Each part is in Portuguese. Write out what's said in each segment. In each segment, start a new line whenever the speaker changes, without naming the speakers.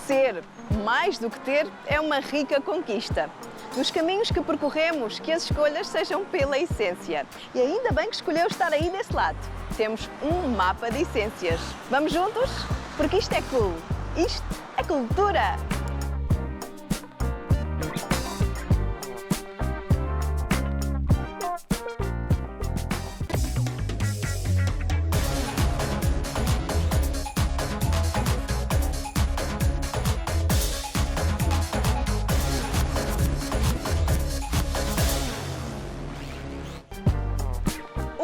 Ser, mais do que ter, é uma rica conquista. Nos caminhos que percorremos, que as escolhas sejam pela essência. E ainda bem que escolheu estar aí desse lado. Temos um mapa de essências. Vamos juntos? Porque isto é cool. Isto é cultura!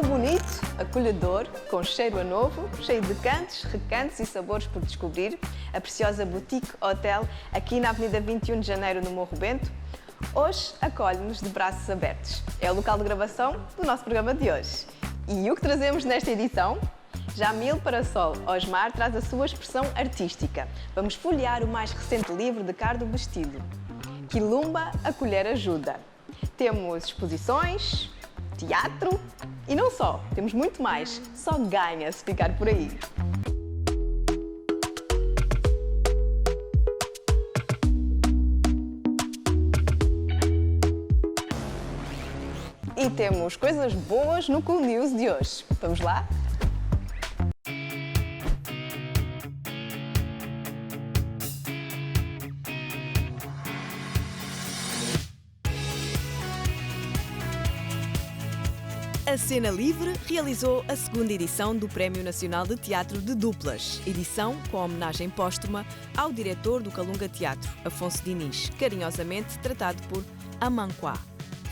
Bonito, acolhedor, com cheiro a novo, cheio de cantos, recantos e sabores por descobrir, a preciosa Boutique Hotel, aqui na Avenida 21 de Janeiro, no Morro Bento, hoje acolhe-nos de braços abertos. É o local de gravação do nosso programa de hoje. E o que trazemos nesta edição? Jamil Parasol Osmar traz a sua expressão artística. Vamos folhear o mais recente livro de Cardo Vestido, Quilumba, a Colher Ajuda. Temos exposições, teatro e não só, temos muito mais. Só ganha se ficar por aí. E temos coisas boas no Cool News de hoje. Vamos lá? A Cena Livre realizou a segunda edição do Prémio Nacional de Teatro de Duplas, edição com homenagem póstuma ao diretor do Calunga Teatro, Afonso Diniz, carinhosamente tratado por Amanquá.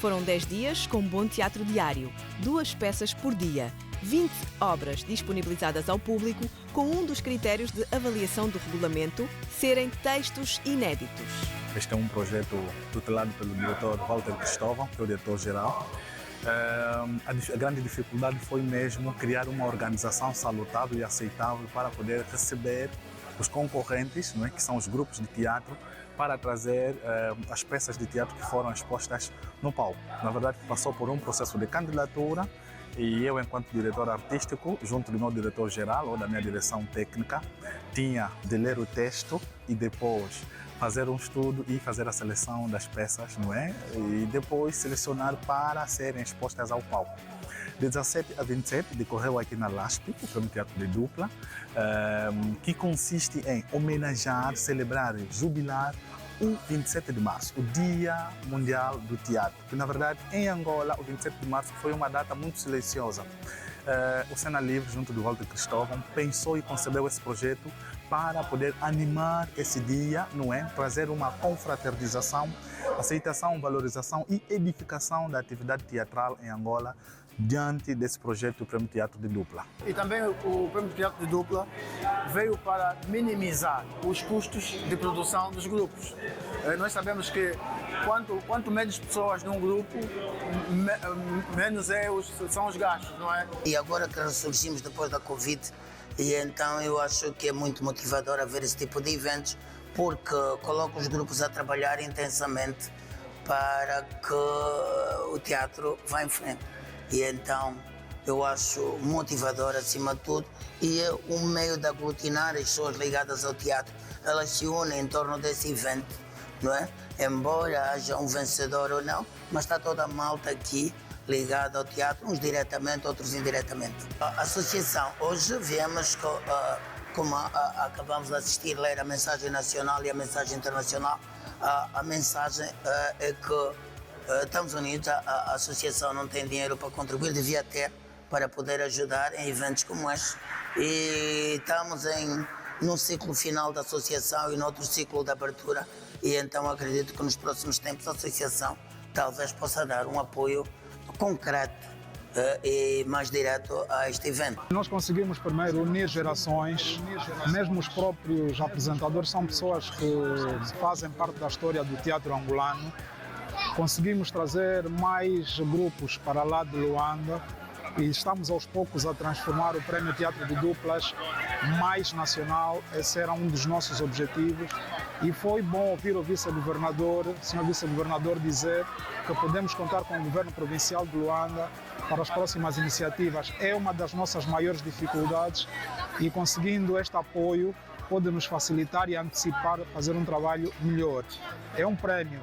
Foram 10 dias com bom teatro diário, 2 peças por dia, 20 obras disponibilizadas ao público com um dos critérios de avaliação do regulamento serem textos inéditos.
Este é um projeto tutelado pelo diretor Walter Cristóvão, que é o diretor-geral. A grande dificuldade foi mesmo criar uma organização salutável e aceitável para poder receber os concorrentes, não é, que são os grupos de teatro, para trazer as peças de teatro que foram expostas no palco. Na verdade, passou por um processo de candidatura e eu, enquanto diretor artístico, junto do meu diretor-geral ou da minha direção técnica, tinha de ler o texto e depois fazer um estudo e fazer a seleção das peças, não é? E depois selecionar para serem expostas ao palco. De 17 a 27 decorreu aqui na LASP, o Prémio Teatro de Dupla, que consiste em homenagear, celebrar e jubilar o 27 de março, o Dia Mundial do Teatro, que na verdade em Angola o 27 de março foi uma data muito silenciosa. O Cena Livre, junto do Walter Cristóvão, pensou e concebeu esse projeto para poder animar esse dia, não é? Trazer uma confraternização, aceitação, valorização e edificação da atividade teatral em Angola diante desse projeto do Prémio Teatro de Dupla.
E também o Prémio Teatro de Dupla veio para minimizar os custos de produção dos grupos. Nós sabemos que quanto menos pessoas num grupo, menos são os gastos, não é?
E agora que ressurgimos depois da Covid, e então eu acho que é muito motivador haver esse tipo de eventos, porque coloca os grupos a trabalhar intensamente para que o teatro vá em frente. E então eu acho motivador acima de tudo, e é um meio de aglutinar as pessoas ligadas ao teatro. Elas se unem em torno desse evento, não é? Embora haja um vencedor ou não, mas está toda a malta aqui ligada ao teatro, uns diretamente, outros indiretamente. A associação, hoje viemos, como acabamos de assistir, ler a mensagem nacional e a mensagem internacional. A mensagem é que estamos unidos, a associação não tem dinheiro para contribuir, devia ter, para poder ajudar em eventos como este. E estamos num ciclo final da associação e noutro ciclo de abertura, e então acredito que nos próximos tempos a associação talvez possa dar um apoio concreto e mais direto a este evento.
Nós conseguimos primeiro unir gerações, mesmo os próprios apresentadores são pessoas que fazem parte da história do teatro angolano. Conseguimos trazer mais grupos para lá de Luanda e estamos aos poucos a transformar o Prémio Teatro de Duplas mais nacional. Esse era um dos nossos objetivos e foi bom ouvir o vice-governador, senhor vice-governador, dizer que podemos contar com o governo provincial de Luanda para as próximas iniciativas é uma das nossas maiores dificuldades e conseguindo este apoio pode nos facilitar e antecipar fazer um trabalho melhor. É um prémio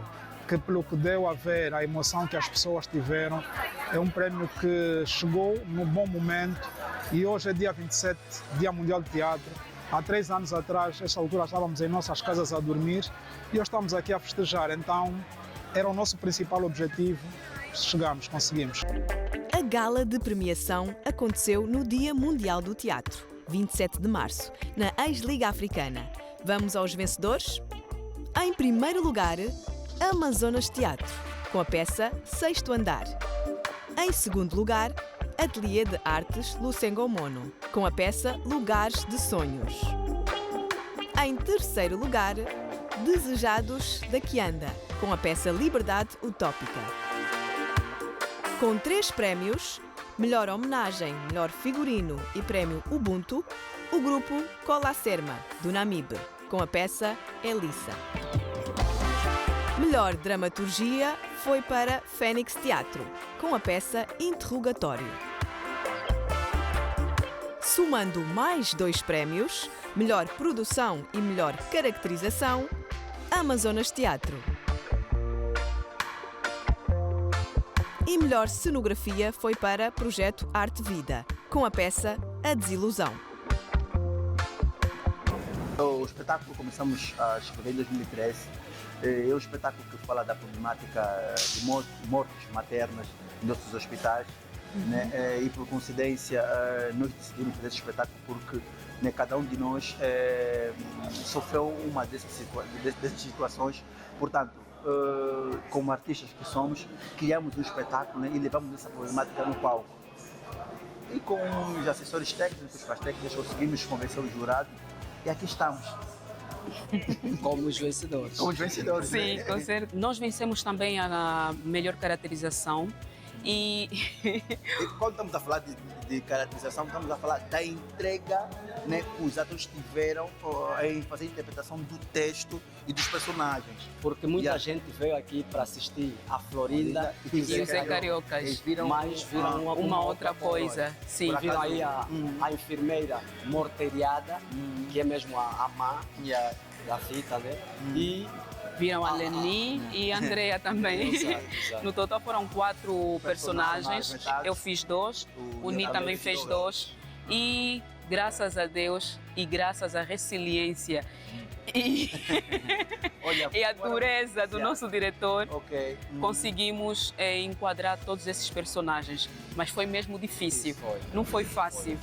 que, pelo que deu a ver, a emoção que as pessoas tiveram, é um prémio que chegou no bom momento e hoje é dia 27, Dia Mundial do Teatro. Há 3 anos atrás, esta altura, estávamos em nossas casas a dormir e hoje estamos aqui a festejar. Então, era o nosso principal objetivo. Chegamos, conseguimos.
A gala de premiação aconteceu no Dia Mundial do Teatro, 27 de março, na ex-Liga Africana. Vamos aos vencedores? Em primeiro lugar, Amazonas Teatro, com a peça Sexto Andar. Em segundo lugar, Ateliê de Artes Lucengo Mono, com a peça Lugares de Sonhos. Em terceiro lugar, Desejados da Quianda, com a peça Liberdade Utópica. Com 3 prémios, melhor homenagem, melhor figurino e prémio Ubuntu, o grupo Cola Serma, do Namibe, com a peça Elissa. Melhor dramaturgia foi para Fênix Teatro, com a peça Interrogatório. Somando mais 2 prémios, melhor produção e melhor caracterização, Amazonas Teatro. E melhor cenografia foi para Projeto Arte Vida, com a peça A Desilusão.
O espetáculo começamos a escrever em 2013. É um espetáculo que fala da problemática de mortes maternas em nossos hospitais. Né? E por coincidência nós decidimos fazer esse espetáculo porque, né, cada um de nós sofreu uma dessas situações. Portanto, como artistas que somos, criamos um espetáculo, né, e levamos essa problemática no palco. E com os assessores técnicos, com as técnicas, conseguimos convencer o jurado e aqui estamos.
Como os vencedores.
Como os vencedores.
Sim,
né?
com certeza. Nós vencemos também a melhor caracterização e
quando estamos a falar de caracterização, estamos a falar da entrega, né, que os atores tiveram em fazer a interpretação do texto e dos personagens.
Porque muita gente veio aqui para assistir a Florinda
e os Zé Cariocas,
Eles viram,
mas viram
uma outra coisa. Sim.
Viram aí a enfermeira morteriada, que é mesmo a Má, a Rita, né? E
viram a Leni e a Andrea também.
Exato.
No total foram 4 personagens. Eu fiz 2, o Ni também fez 2. E graças a Deus e graças à resiliência e, e a dureza do nosso diretor, conseguimos enquadrar todos esses personagens. Mas foi mesmo difícil, não foi fácil,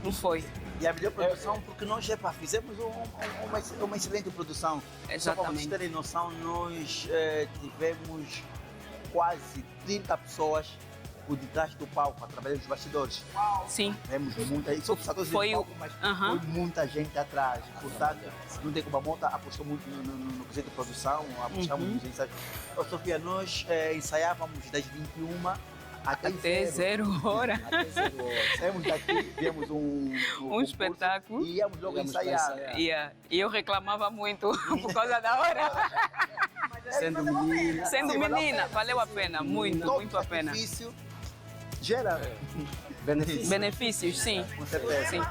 não foi.
E a melhor produção, porque nós fizemos uma excelente produção.
Exatamente.
Só para vocês terem noção, nós tivemos quase 30 pessoas por detrás do palco, através dos bastidores.
Sim.
Tivemos muita gente, foi palco, mas foi muita gente atrás. Portanto, não tem como a Mota apostou muito no quesito de produção, apostamos nos ensaios. Sofia, nós ensaiávamos das 21 até 0 horas. Saímos daqui, viemos um
espetáculo
e íamos logo ensaiar.
E eu reclamava muito por causa da hora.
Sendo menina.
Sendo menina, valeu a pena, muito a pena.
Benefício gera
benefícios, sim.
Com certeza.
Sim.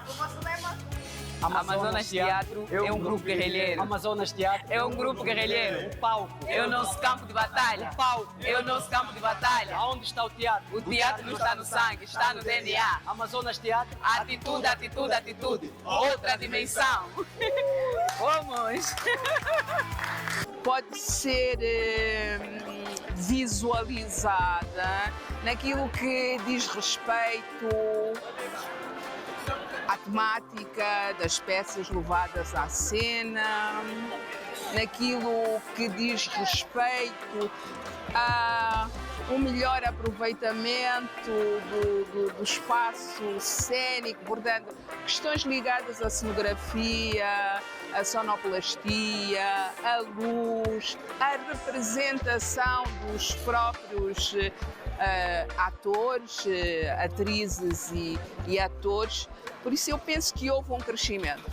Amazonas Teatro é um grupo guerrilheiro.
Amazonas Teatro
é um grupo guerrilheiro.
O palco
é o nosso campo de batalha.
O palco
é o nosso campo de batalha.
Aonde está o teatro?
O teatro não está no sangue, está no DNA.
Amazonas Teatro.
Atitude, atitude, atitude. Outra dimensão. Vamos! Pode ser visualizada naquilo que diz respeito à temática das peças levadas à cena, naquilo que diz respeito a um melhor aproveitamento do espaço cênico, portanto, questões ligadas à cenografia, à sonoplastia, à luz, à representação dos próprios atores, atrizes e atores. Por isso eu penso que houve um crescimento.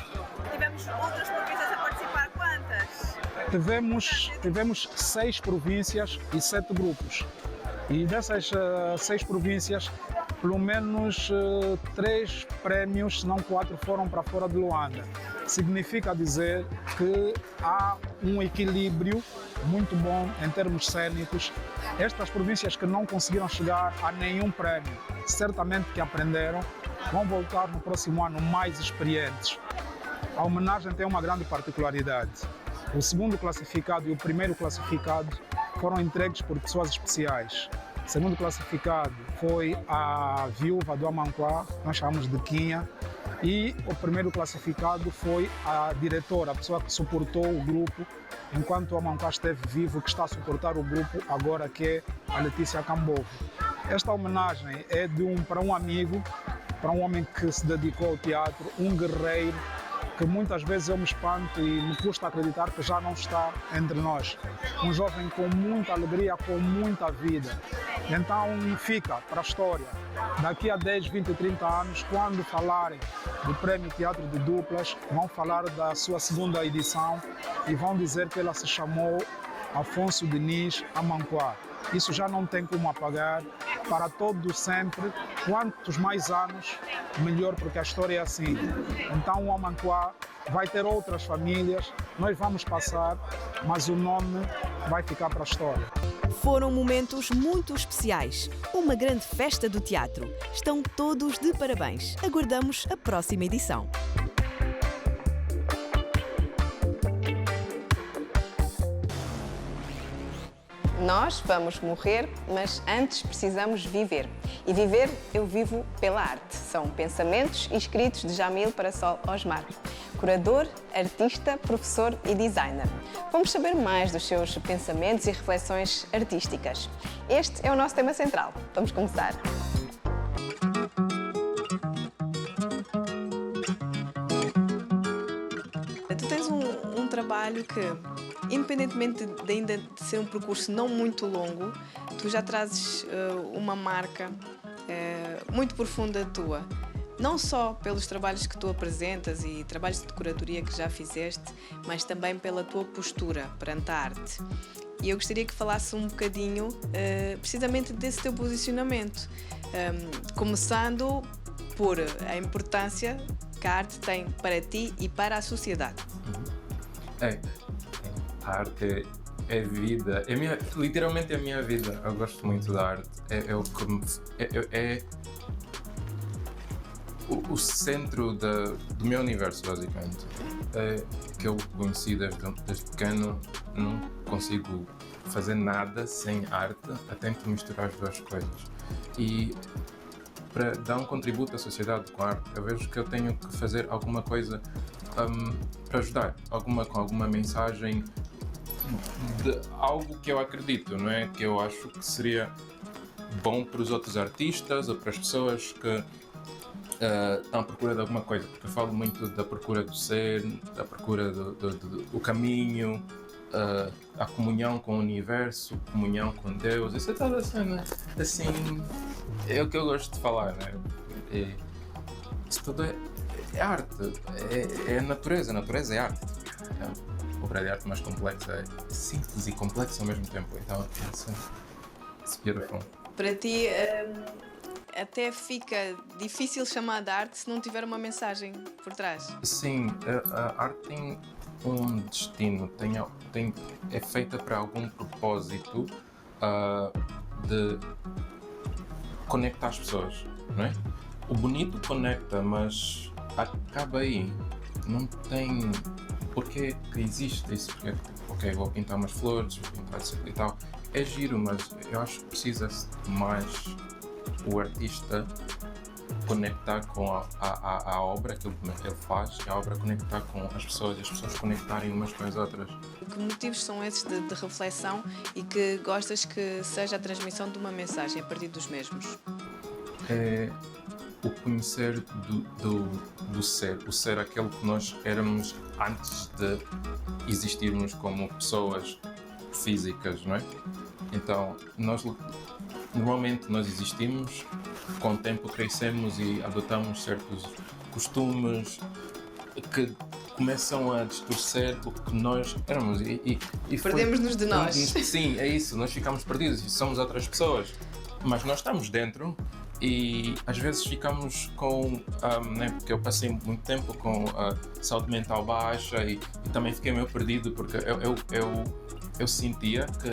Tivemos outras províncias a participar, quantas?
Tivemos 6 províncias e 7 grupos. E dessas 6 províncias pelo menos 3 prémios, se não 4, foram para fora de Luanda. Significa dizer que há um equilíbrio muito bom em termos cênicos. Estas províncias que não conseguiram chegar a nenhum prémio, certamente que aprenderam, vão voltar no próximo ano mais experientes. A homenagem tem uma grande particularidade. O segundo classificado e o primeiro classificado foram entregues por pessoas especiais. O segundo classificado foi a viúva do Amanquá, nós chamamos de Quinha, e o primeiro classificado foi a diretora, a pessoa que suportou o grupo enquanto o Amanquá esteve vivo, que está a suportar o grupo agora, que é a Letícia Cambovo. Esta homenagem é para um amigo, para um homem que se dedicou ao teatro, um guerreiro, que muitas vezes eu me espanto e me custa acreditar que já não está entre nós. Um jovem com muita alegria, com muita vida. Então fica para a história. Daqui a 10, 20, 30 anos, quando falarem do Prémio Teatro de Duplas, vão falar da sua segunda edição e vão dizer que ela se chamou Afonso Diniz Amanquá. Isso já não tem como apagar, para todo sempre. Quantos mais anos, melhor, porque a história é assim. Então o Amanquá vai ter outras famílias, nós vamos passar, mas o nome vai ficar para a história.
Foram momentos muito especiais, uma grande festa do teatro. Estão todos de parabéns. Aguardamos a próxima edição.
Nós vamos morrer, mas antes precisamos viver. E viver, eu vivo pela arte. São pensamentos e escritos de Jamil Parasol Osmar, curador, artista, professor e designer. Vamos saber mais dos seus pensamentos e reflexões artísticas. Este é o nosso tema central. Vamos começar. Tu tens um trabalho que, independentemente de ainda ser um percurso não muito longo, tu já trazes uma marca muito profunda tua. Não só pelos trabalhos que tu apresentas e trabalhos de curadoria que já fizeste, mas também pela tua postura perante a arte. E eu gostaria que falasse um bocadinho precisamente desse teu posicionamento, começando por a importância que a arte tem para ti e para a sociedade.
A arte é vida, literalmente é a minha vida. Eu gosto muito da arte. É o centro do meu universo, basicamente. Que eu conheci desde pequeno. Não consigo fazer nada sem arte. Eu tento misturar as duas coisas. E para dar um contributo à sociedade com a arte, eu vejo que eu tenho que fazer alguma coisa para ajudar, com alguma mensagem de algo que eu acredito, não é? Que eu acho que seria bom para os outros artistas ou para as pessoas que estão à procura de alguma coisa, porque eu falo muito da procura do ser, da procura do caminho, a comunhão com o universo, comunhão com Deus. Isso é toda a cena, assim, é o que eu gosto de falar, né? Isso tudo é arte, é a natureza é arte. A obra de arte mais complexa é simples e complexa ao mesmo tempo, então it's beautiful.
Para ti, até fica difícil chamar de arte se não tiver uma mensagem por trás.
Sim, a arte tem um destino, é feita para algum propósito de conectar as pessoas, não é? O bonito conecta, mas acaba aí. Não tem porquê que existe isso. Porque, ok, vou pintar umas flores, vou pintar isso e tal. É giro, mas eu acho que precisa-se mais o artista conectar com a obra, aquilo que ele faz, e a obra conectar com as pessoas e as pessoas conectarem umas com as outras.
Que motivos são esses de reflexão e que gostas que seja a transmissão de uma mensagem a partir dos mesmos?
É o conhecer do ser, o ser aquele que nós éramos antes de existirmos como pessoas físicas, não é? Então, normalmente nós existimos, com o tempo crescemos e adotamos certos costumes que começam a distorcer o que nós éramos e
perdemos-nos de nós.
Sim, é isso, nós ficamos perdidos e somos outras pessoas, mas nós estamos dentro E às vezes ficamos com, né, porque eu passei muito tempo com saúde mental baixa e também fiquei meio perdido porque eu sentia que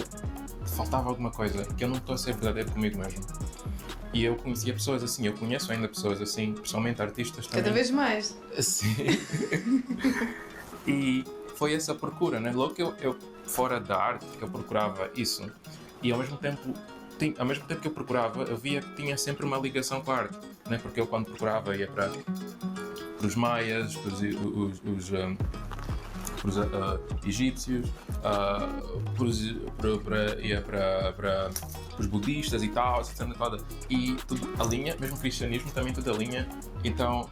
faltava alguma coisa, que eu não estou a ser verdadeiro comigo mesmo. E eu conhecia pessoas assim, eu conheço ainda pessoas assim, principalmente artistas também.
Cada vez mais.
Sim. E foi essa procura, né? Logo que eu fora da arte, que eu procurava isso, e ao mesmo tempo que eu procurava, eu via que tinha sempre uma ligação com a arte, né? Porque eu quando procurava ia para os maias, para os egípcios, ia para os budistas e tal, essa cena toda. E tudo alinha, mesmo o cristianismo também tudo alinha, então,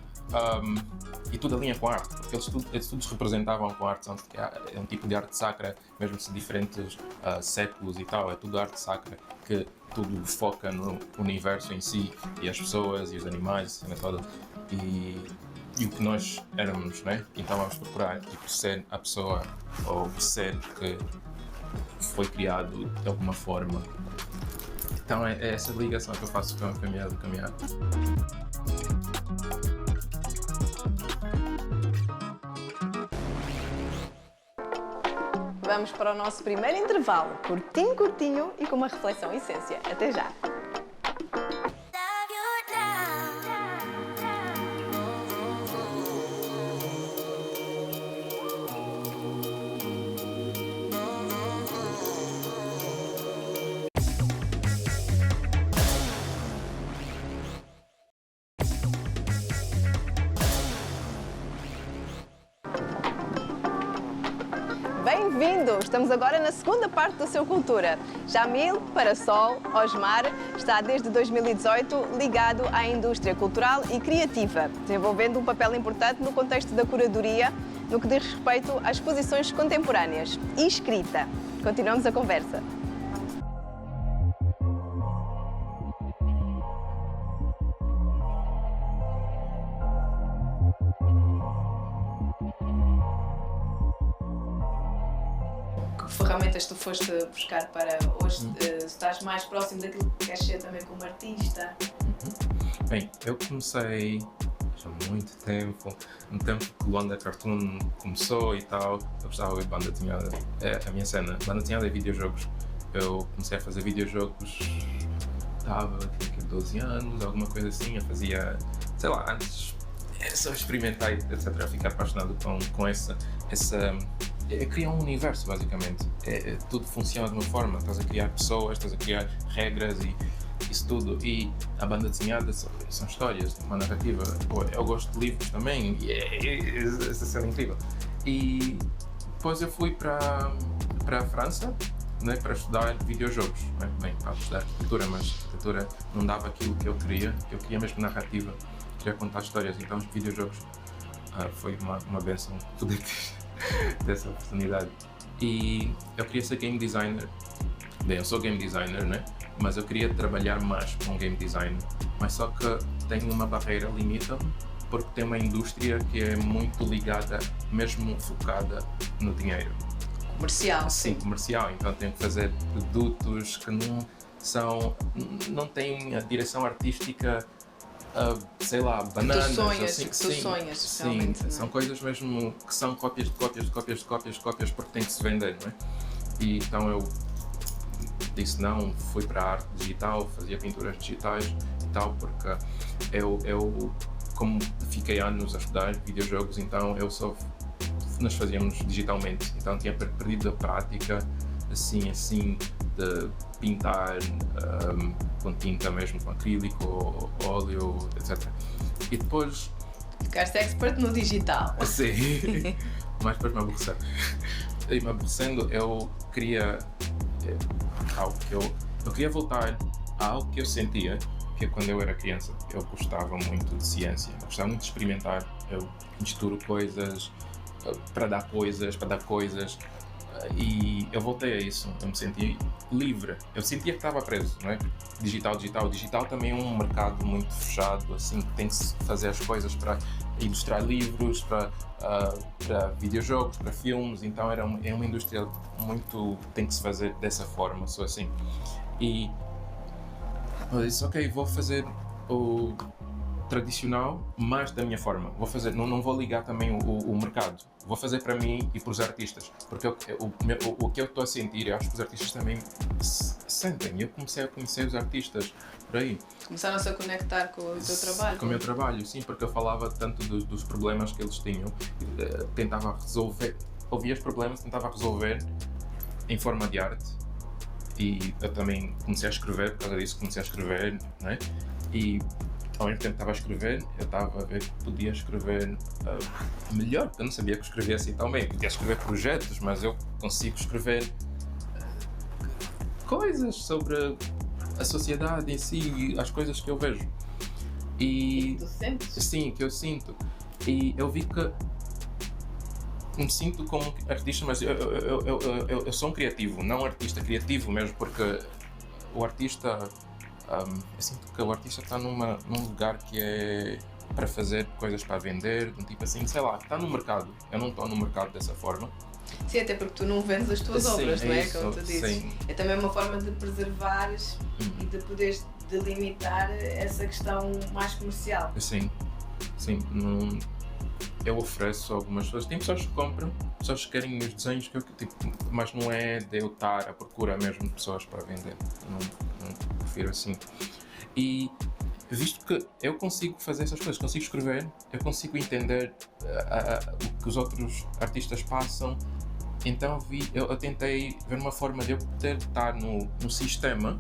e tudo alinha com a arte, porque eles todos representavam com a arte, é um tipo de arte sacra, mesmo se diferentes séculos e tal, é tudo arte sacra, que tudo foca no universo em si, e as pessoas, e os animais, essa cena toda. E o que nós éramos, né? Então vamos procurar tipo, ser a pessoa ou o ser que foi criado de alguma forma. Então é essa ligação que eu faço com a minha arte.
Vamos para o nosso primeiro intervalo, curtinho e com uma reflexão essência. Até já! Bem-vindos! Estamos agora na segunda parte do Seu Cultura. Jamil Parasol Osmar está desde 2018 ligado à indústria cultural e criativa, desenvolvendo um papel importante no contexto da curadoria, no que diz respeito às exposições contemporâneas e escrita. Continuamos a conversa. Ferramentas tu foste buscar para hoje estás mais próximo daquilo que queres ser também como artista?
Bem, eu comecei há muito tempo, no tempo que o Luanda Cartoon começou e tal, eu gostava de banda desenhada, é a minha cena, banda desenhada e videojogos. Eu comecei a fazer videojogos, tinha 12 anos, alguma coisa assim, eu fazia, sei lá, antes só experimentei, etc, ficar apaixonado com essa criar um universo, basicamente. Tudo funciona de uma forma, estás a criar pessoas, estás a criar regras e isso tudo. E a banda desenhada são histórias, uma narrativa. Eu gosto de livros também, e essa cena é incrível. E depois eu fui para a França, né, para estudar videojogos. Né? Bem, para estudar arquitetura, mas arquitetura não dava aquilo que eu queria mesmo narrativa, queria contar histórias, então os videojogos foi uma benção poder ter dessa oportunidade. E eu queria ser game designer. Bem, eu sou game designer, né? Mas eu queria trabalhar mais com game design. Mas só que tenho uma barreira, limita-me, porque tem uma indústria que é muito ligada, mesmo focada no dinheiro.
Comercial.
Sim, comercial. Então tenho que fazer produtos que não têm a direção artística, sei lá, bananas.
Tu sonhas,
assim,
tu sonhas,
sim,
realmente.
são coisas mesmo que são cópias de cópias porque tem que se vender, não é? E então eu disse não, fui para a arte digital, fazia pinturas digitais e tal, porque eu como fiquei anos a estudar videojogos, então nós fazíamos digitalmente, então tinha perdido a prática assim de pintar com tinta mesmo, com acrílico, óleo, etc. E depois...
Ficaste expert no digital.
Sim, mas depois me aborreceu. E me aborrecendo, eu queria algo que eu queria voltar a algo que eu sentia, que quando eu era criança, eu gostava muito de ciência, eu gostava muito de experimentar, eu misturo coisas para dar coisas, e eu voltei a isso, eu me senti livre, eu sentia que estava preso, não é? Digital também é um mercado muito fechado, assim, que tem que se fazer as coisas para ilustrar livros, para videojogos, para filmes, então é uma indústria muito, tem que se fazer dessa forma, só assim. E eu disse, ok, vou fazer o tradicional, mas da minha forma. Vou fazer, não vou ligar também o mercado. Vou fazer para mim e para os artistas, porque o que eu estou a sentir, eu acho que os artistas também sentem. Eu comecei a conhecer os artistas por aí.
Começaram-se a conectar com o teu trabalho?
Com o meu trabalho, sim, porque eu falava tanto dos problemas que eles tinham, tentava resolver, ouvia os problemas, tentava resolver em forma de arte. E eu também comecei a escrever, por causa disso comecei a escrever, não é? E ao mesmo tempo que estava a escrever, eu estava a ver que podia escrever melhor, porque eu não sabia que escrevia assim tão bem. Podia escrever projetos, mas eu consigo escrever coisas sobre a sociedade em si, as coisas que eu vejo.
E que tu sentes?
Sim, que eu sinto. E eu vi que me sinto como artista, mas eu sou um criativo, não um artista criativo mesmo, porque o artista, eu sinto que o artista está num lugar que é para fazer coisas para vender, de um tipo assim, sei lá, está no mercado. Eu não estou no mercado dessa forma.
Sim, até porque tu não vendes as tuas obras, não é?
Isso,
como tu dizes.
sim.
É também uma forma de preservares e de poderes delimitar essa questão mais comercial.
Sim, eu ofereço algumas pessoas, tem pessoas que compram, pessoas que querem os desenhos que eu tipo, mas não é de eu estar à procura mesmo de pessoas para vender, não prefiro assim. E visto que eu consigo fazer essas coisas, consigo escrever, eu consigo entender o que os outros artistas passam, então eu tentei ver uma forma de eu poder estar no sistema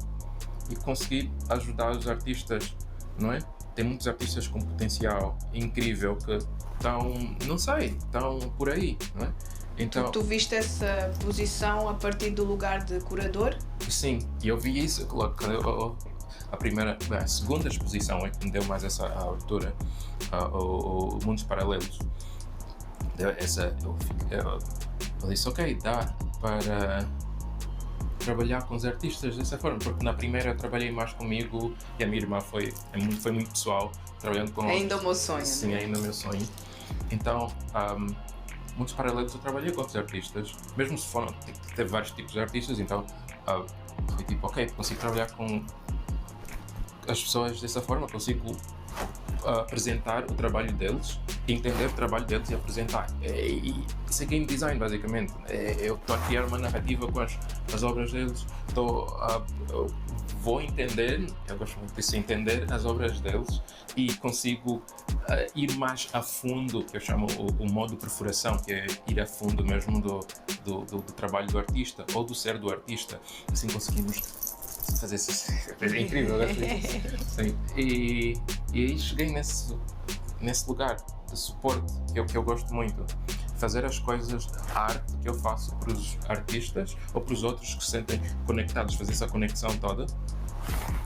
e conseguir ajudar os artistas, não é? Tem muitos artistas com potencial incrível que estão por aí, não é? Então,
tu viste essa posição a partir do lugar de curador?
Sim, e eu vi isso, a segunda exposição é que me deu mais essa abertura, o Mundos Paralelos. Eu disse, ok, dá para trabalhar com os artistas dessa forma, porque na primeira eu trabalhei mais comigo e a minha irmã foi muito pessoal, trabalhando com...
Ainda o meu sonho.
Sim,
né?
ainda o meu sonho. Então, Mundos Paralelos eu trabalhei com outros artistas, mesmo se foram, teve vários tipos de artistas, então foi tipo, ok, consigo trabalhar com as pessoas dessa forma, consigo apresentar o trabalho deles, entender o trabalho deles e apresentar. Isso é game design, basicamente. Eu estou a criar uma narrativa com as obras deles, vou entender, eu gosto muito disso, entender as obras deles e consigo ir mais a fundo, que eu chamo o modo perfuração, que é ir a fundo mesmo do trabalho do artista ou do ser do artista. Assim conseguimos fazer isso. É incrível, eu gosto disso. Sim. E aí cheguei nesse lugar de suporte que eu gosto muito. Fazer as coisas, a arte que eu faço para os artistas ou para os outros que se sentem conectados, fazer essa conexão toda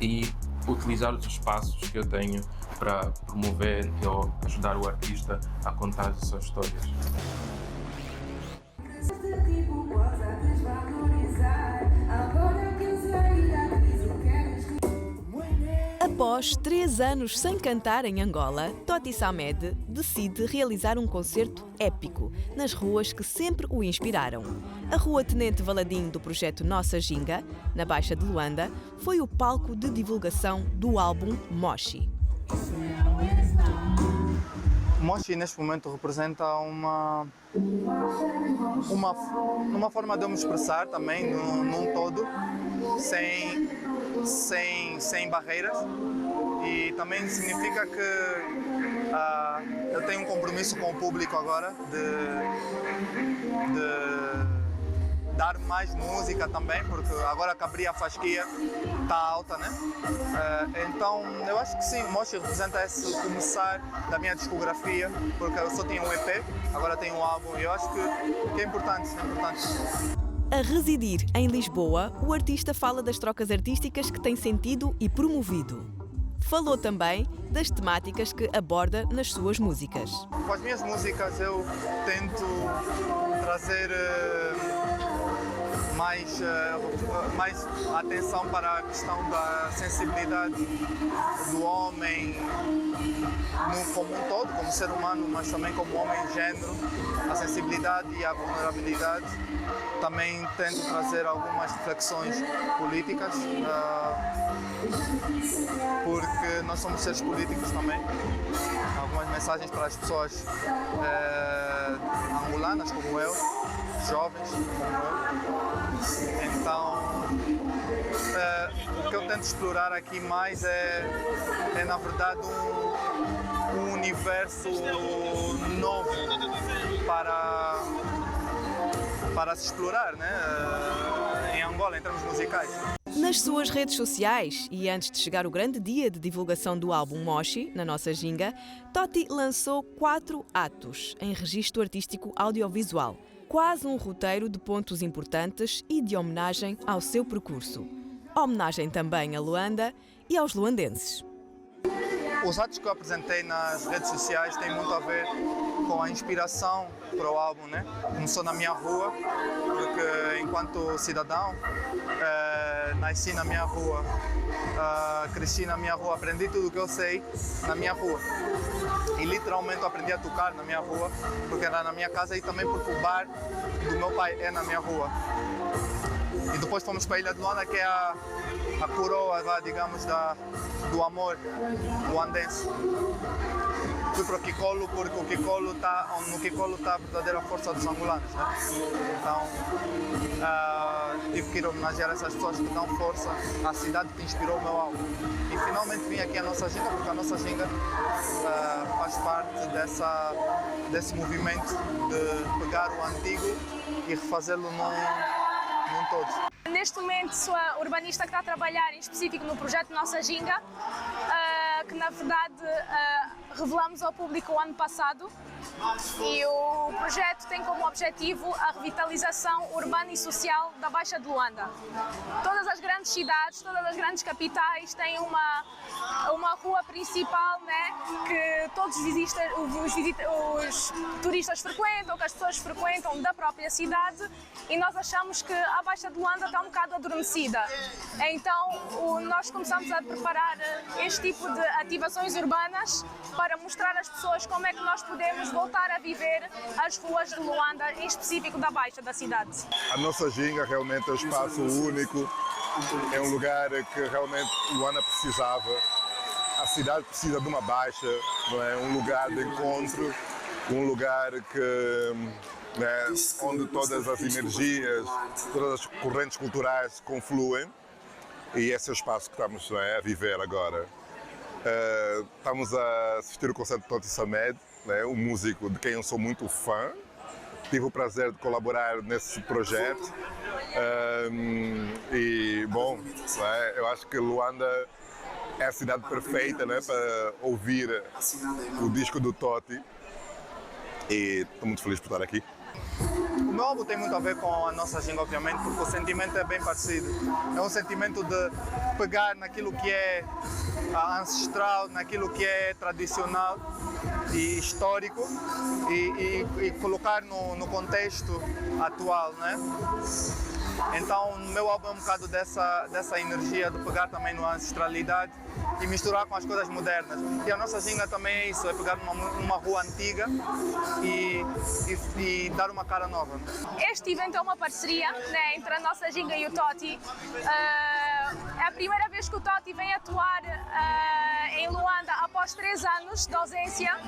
e utilizar os espaços que eu tenho para promover ou ajudar o artista a contar as suas histórias.
Após 3 anos sem cantar em Angola, Toti Samed decide realizar um concerto épico nas ruas que sempre o inspiraram. A Rua Tenente Valadim do projeto Nossa Ginga, na Baixa de Luanda, foi o palco de divulgação do álbum Moshi.
Moshi neste momento representa uma forma de eu me expressar também num todo, sem barreiras, e também significa que eu tenho um compromisso com o público agora de dar mais música também, porque agora que abri a fasquia está alta, né? Então eu acho que sim, Moshi representa esse começar da minha discografia, porque eu só tinha um EP, agora tenho um álbum, e eu acho que é importante.
A residir em Lisboa, o artista fala das trocas artísticas que tem sentido e promovido. Falou também das temáticas que aborda nas suas músicas.
Com as minhas músicas eu tento trazer mais atenção para a questão da sensibilidade do homem como um todo, como ser humano, mas também como homem e género, a sensibilidade e a vulnerabilidade. Também tento trazer algumas reflexões políticas, porque nós somos seres políticos também. Algumas mensagens para as pessoas angolanas como eu, jovens como eu. Então, o que eu tento explorar aqui mais é na verdade um universo novo para se explorar, né? Em Angola, em termos musicais.
Nas suas redes sociais e antes de chegar o grande dia de divulgação do álbum Moshi, na nossa ginga, Toti lançou 4 atos em registro artístico audiovisual. Quase um roteiro de pontos importantes e de homenagem ao seu percurso. Homenagem também a Luanda e aos luandenses.
Os atos que eu apresentei nas redes sociais têm muito a ver com a inspiração para o álbum, né? Começou na minha rua, porque enquanto cidadão nasci na minha rua, cresci na minha rua, aprendi tudo o que eu sei na minha rua. E literalmente eu aprendi a tocar na minha rua, porque era na minha casa e também porque o bar do meu pai é na minha rua. E depois fomos para a Ilha de Luanda, que é a coroa, digamos, do amor luandense. Fui para o Kikolo porque no Kikolo está a verdadeira força dos angolanos, né? Então tive que ir homenagear essas pessoas que dão força à cidade que inspirou o meu álbum. E finalmente vim aqui à Nossa Ginga, porque a Nossa Ginga faz parte desse movimento de pegar o antigo e refazê-lo num todo.
Neste momento sou a urbanista que está a trabalhar em específico no projeto Nossa Ginga, que na verdade revelamos ao público o ano passado, e o projeto tem como objetivo a revitalização urbana e social da Baixa de Luanda. Todas as grandes cidades, todas as grandes capitais têm uma rua principal, né, que todos os turistas frequentam, que as pessoas frequentam da própria cidade, e nós achamos que a Baixa de Luanda está um bocado adormecida. Então nós começamos a preparar este tipo de ativações urbanas para mostrar às pessoas como é que nós podemos voltar a viver as ruas de Luanda, em específico da Baixa da cidade.
A Nossa Ginga realmente é um espaço único, é um lugar que realmente Luanda precisava. A cidade precisa de uma baixa, não é? Um lugar de encontro, um lugar que, né, onde todas as energias, todas as correntes culturais confluem, e esse é o espaço que estamos, não é, a viver agora. Estamos a assistir o concerto de Toti Samed, né, um músico de quem eu sou muito fã. Tive o prazer de colaborar nesse projeto e, bom, né, eu acho que Luanda é a cidade perfeita, né, para ouvir o disco do Toti, e estou muito feliz por estar aqui.
O meu álbum tem muito a ver com a Nossa Ginga, obviamente, porque o sentimento é bem parecido. É um sentimento de pegar naquilo que é ancestral, naquilo que é tradicional e histórico e colocar no contexto atual, né? Então, o meu álbum é um bocado dessa energia de pegar também na ancestralidade e misturar com as coisas modernas. E a Nossa Ginga também é isso, é pegar uma rua antiga e dar uma cara nova.
Este evento é uma parceria, né, entre a Nossa Ginga e o Toti. É a primeira vez que o Toti vem atuar em Luanda após 3 anos de ausência,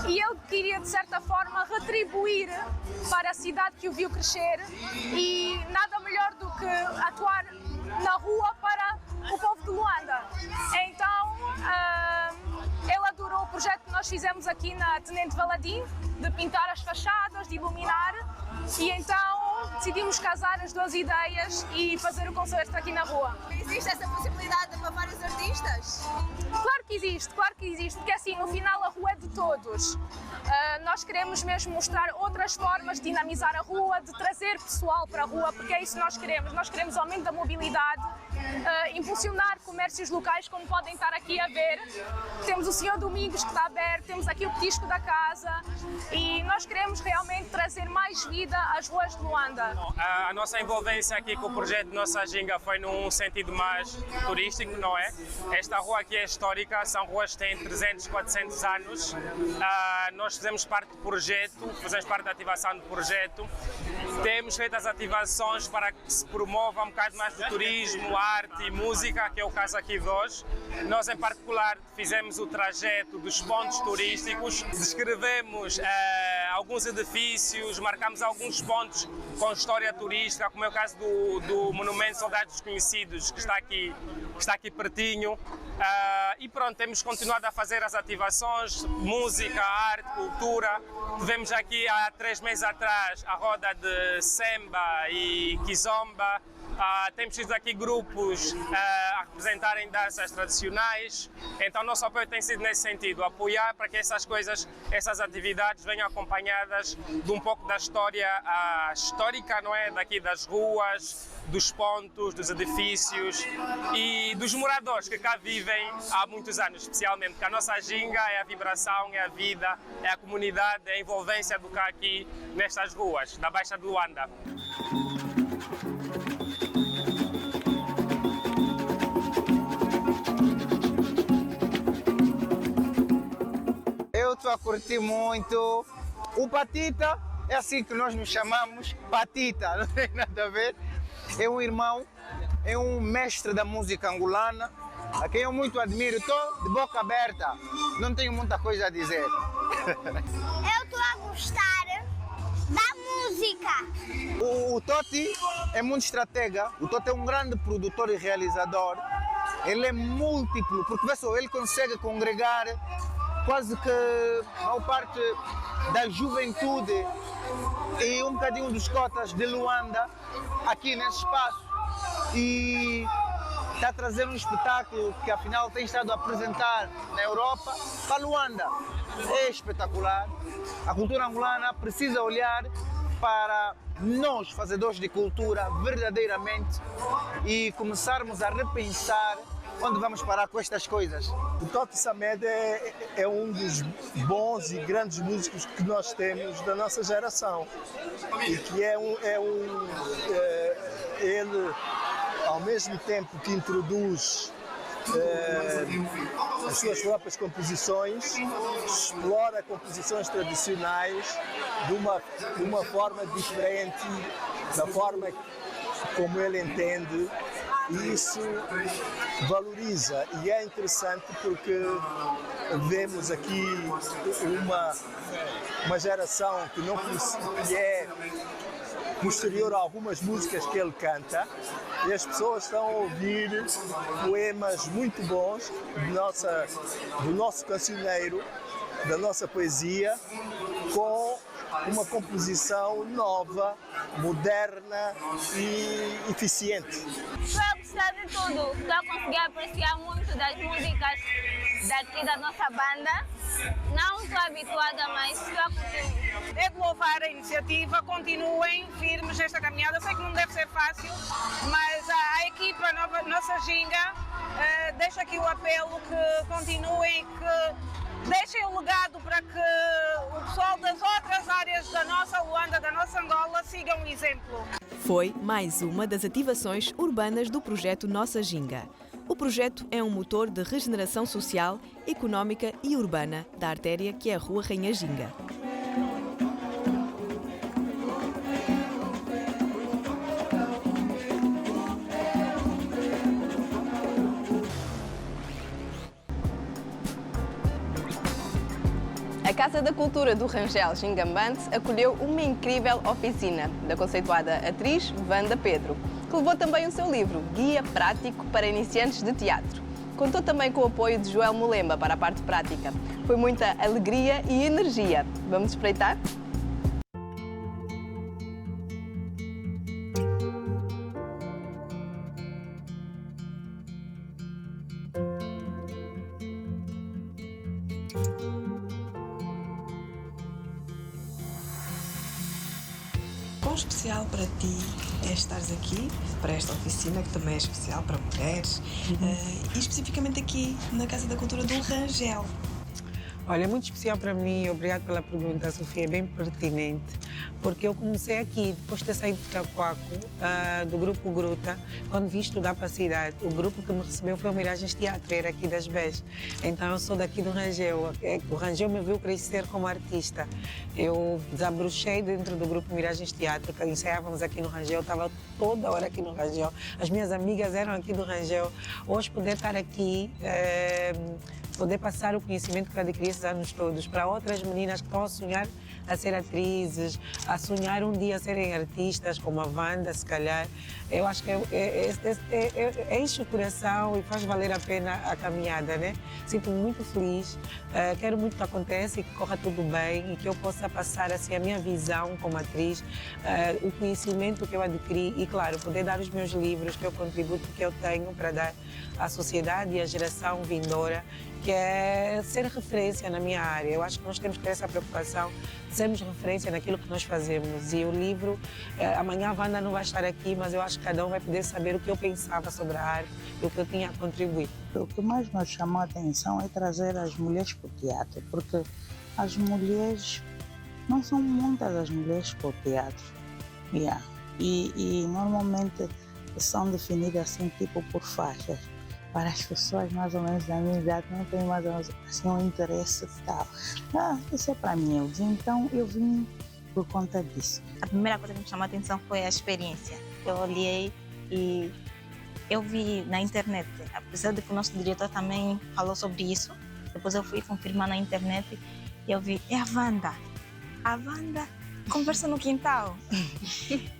e ele queria, de certa forma, retribuir para a cidade que o viu crescer, e nada melhor do que atuar na rua para o povo de Luanda. Então, ele adorou o projeto que nós fizemos aqui na Tenente Valadim, de pintar as fachadas, de iluminar, e então decidimos casar as 2 ideias e fazer o concerto aqui na rua.
Existe essa possibilidade para vários artistas?
Claro que existe, porque assim, no final a rua é de todos. Nós queremos mesmo mostrar outras formas de dinamizar a rua, de trazer pessoal para a rua, porque é isso que nós queremos. Nós queremos aumento da mobilidade impulsionar comércios locais, como podem estar aqui a ver. Temos o Senhor Domingos que está aberto, temos aqui o Petisco da Casa e nós queremos realmente trazer mais vida às ruas de Luanda.
A nossa envolvência aqui com o projeto Nossa Ginga foi num sentido mais turístico, não é? Esta rua aqui é histórica, são ruas que têm 300, 400 anos. Nós fizemos parte do projeto, fazemos parte da ativação do projeto. Temos feito as ativações para que se promova um bocado mais do turismo, arte e música, que é o caso aqui de hoje. Nós, em particular, fizemos o trajeto dos pontos turísticos, descrevemos alguns edifícios, marcamos alguns pontos com história turística, como é o caso do Monumento Soldados Desconhecidos, que está aqui pertinho. E pronto, temos continuado a fazer as ativações, música, arte, cultura. Tivemos aqui há 3 meses atrás a roda de Semba e Kizomba. Temos tido aqui grupos a representarem danças tradicionais, então o nosso apoio tem sido nesse sentido, apoiar para que essas coisas, essas atividades venham acompanhadas de um pouco da história histórica, não é? Daqui das ruas, dos pontos, dos edifícios e dos moradores que cá vivem há muitos anos, especialmente, porque a nossa ginga é a vibração, é a vida, é a comunidade, é a envolvência do cá aqui nestas ruas, da Baixa de Luanda.
Eu estou a curtir muito. O Patita é assim que nós nos chamamos, Patita, não tem nada a ver. É um irmão, é um mestre da música angolana, a quem eu muito admiro. Estou de boca aberta, não tenho muita coisa a dizer.
Eu estou a gostar da música.
O Toti é muito estratega, o Toti é um grande produtor e realizador. Ele é múltiplo, porque vê só, ele consegue congregar quase que a maior parte da juventude e um bocadinho dos cotas de Luanda aqui nesse espaço. E está a trazer um espetáculo que afinal tem estado a apresentar na Europa para Luanda. É espetacular. A cultura angolana precisa olhar para nós, fazedores de cultura, verdadeiramente, e começarmos a repensar onde vamos parar com estas coisas.
O Toti Samed é um dos bons e grandes músicos que nós temos da nossa geração. E que ele, ao mesmo tempo que introduz as suas próprias composições, explora composições tradicionais de uma forma diferente da forma como ele entende. E isso valoriza e é interessante porque vemos aqui uma geração que não que é posterior a algumas músicas que ele canta, e as pessoas estão a ouvir poemas muito bons do nosso cancioneiro, da nossa poesia, com uma composição nova, moderna e eficiente.
Estou a gostar de tudo, estou a conseguir apreciar muito das músicas daqui da nossa banda. Não estou habituada, mas estou a curtir.
É de louvar a iniciativa, continuem firmes nesta caminhada. Eu sei que não deve ser fácil, mas a equipa Nossa Ginga deixa aqui o apelo que continuem, que deixem o legado para que o pessoal das outras áreas da nossa Luanda, da nossa Angola, sigam o exemplo.
Foi mais uma das ativações urbanas do projeto Nossa Ginga. O projeto é um motor de regeneração social, económica e urbana da artéria que é a Rua Rainha Ginga.
A Casa da Cultura do Rangel Gingambante acolheu uma incrível oficina da conceituada atriz Wanda Pedro, que levou também o seu livro Guia Prático para Iniciantes de Teatro. Contou também com o apoio de Joel Molemba para a parte prática. Foi muita alegria e energia. Vamos espreitar?
Com
Quão especial para ti é estares aqui, para esta oficina, que também é especial para mulheres, e especificamente aqui na Casa da Cultura do Rangel?
Olha, é muito especial para mim, obrigado pela pergunta, Sofia, é bem pertinente, porque eu comecei aqui, depois de ter saído de Cacoaco, do grupo Gruta, quando vim estudar para a cidade. O grupo que me recebeu foi o Miragens Teatro, era aqui das BES. Então eu sou daqui do Rangel, o Rangel me viu crescer como artista. Eu desabrochei dentro do grupo Miragens Teatro, que ensaiávamos aqui no Rangel, estava toda hora aqui no Rangel, as minhas amigas eram aqui do Rangel. Hoje poder estar aqui, poder passar o conhecimento que eu adquiri esses anos todos para outras meninas que estão a sonhar a ser atrizes, a sonhar um dia a serem artistas, como a Wanda, se calhar. Eu acho que enche o coração e faz valer a pena a caminhada, né? Sinto-me muito feliz, quero muito que aconteça e que corra tudo bem e que eu possa passar assim a minha visão como atriz, o conhecimento que eu adquiri e, claro, poder dar os meus livros, que é o contributo que eu tenho para dar à sociedade e à geração vindoura, que é ser referência na minha área. Eu acho que nós temos que ter essa preocupação de sermos referência naquilo que nós fazemos. E o livro, amanhã a Wanda não vai estar aqui, mas eu acho que cada um vai poder saber o que eu pensava sobre a arte e o que eu tinha a contribuir.
O que mais nos chamou a atenção é trazer as mulheres para o teatro, porque as mulheres, não são muitas as mulheres para o teatro. E normalmente são definidas assim, tipo por faixas. Para as pessoas mais ou menos da minha idade não tem mais ou menos assim, um interesse e tal. Isso é para mim, então eu vim por conta disso.
A primeira coisa que me chamou a atenção foi a experiência. Eu olhei e eu vi na internet, apesar de que o nosso diretor também falou sobre isso, depois eu fui confirmar na internet e eu vi, é a Wanda. A Wanda conversa no quintal.